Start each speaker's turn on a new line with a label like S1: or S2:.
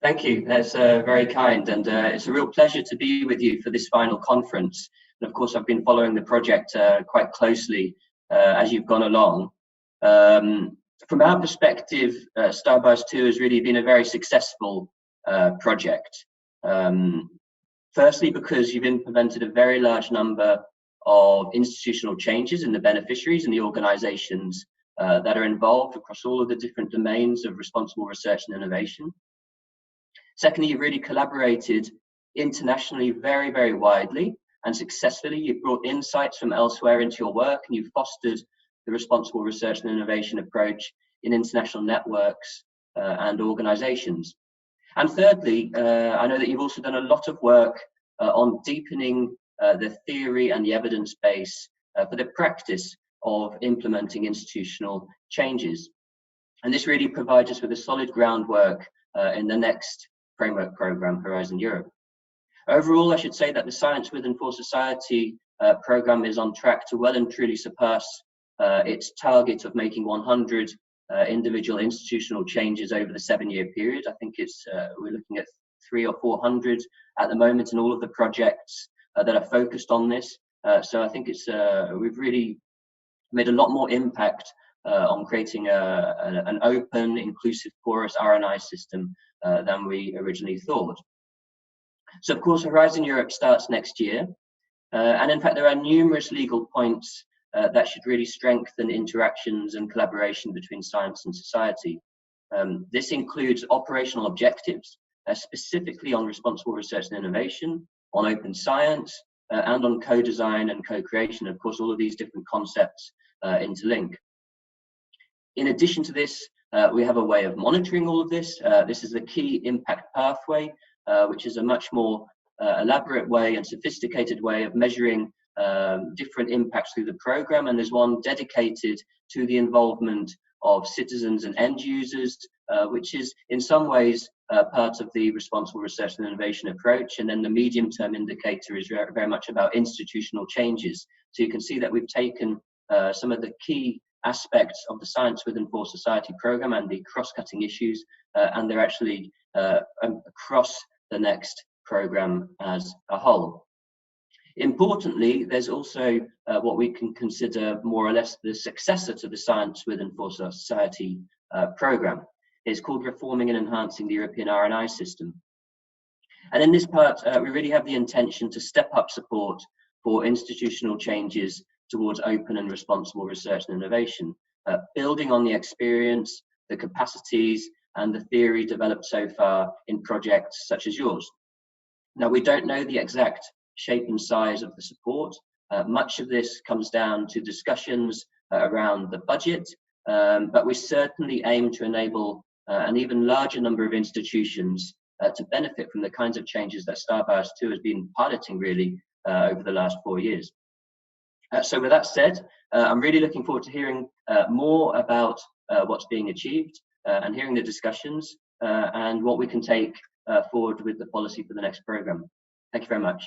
S1: Thank you. That's very kind, and it's a real pleasure to be with you for this final conference. And of course, I've been following the project quite closely as you've gone along. From our perspective, STARBIOS2 has really been a very successful project. Firstly, because you've implemented a very large number of institutional changes in the beneficiaries and the organizations that are involved across all of the different domains of responsible research and innovation. Secondly, you've really collaborated internationally very, very widely and successfully. You've brought insights from elsewhere into your work, and you've fostered the responsible research and innovation approach in international networks and organizations. And thirdly, I know that you've also done a lot of work on deepening the theory and the evidence base for the practice of implementing institutional changes. And this really provides us with a solid groundwork in the next framework program, Horizon Europe. Overall, I should say that the Science with and for Society program is on track to well and truly surpass its target of making 100 individual institutional changes over the 7-year period. I think we're looking at 300 or 400 at the moment in all of the projects that are focused on this. So I think we've really made a lot more impact on creating an open, inclusive, porous R&I system than we originally thought. So of course, Horizon Europe starts next year. And in fact, there are numerous legal points that should really strengthen interactions and collaboration between science and society. This includes operational objectives, specifically on responsible research and innovation, on open science, and on co-design and co-creation. Of course, all of these different concepts interlink. In addition to this, we have a way of monitoring all of this. This is the key impact pathway, which is a much more elaborate way and sophisticated way of measuring different impacts through the program. And there's one dedicated to the involvement of citizens and end users, which is in some ways part of the responsible research and innovation approach. And then the medium-term indicator is very much about institutional changes. So you can see that we've taken some of the key aspects of the Science with and for Society program and the cross-cutting issues, and they're actually across the next program as a whole. Importantly, there's also what we can consider more or less the successor to the Science with and for Society program. It's called Reforming and Enhancing the European R&I System. And in this part, we really have the intention to step up support for institutional changes towards open and responsible research and innovation, building on the experience, the capacities, and the theory developed so far in projects such as yours. Now, we don't know the exact shape and size of the support. Much of this comes down to discussions around the budget, but we certainly aim to enable an even larger number of institutions to benefit from the kinds of changes that STARBIOS2 has been piloting really over the last 4 years. So with that said, I'm really looking forward to hearing more about what's being achieved and hearing the discussions and what we can take forward with the policy for the next program. Thank you very much.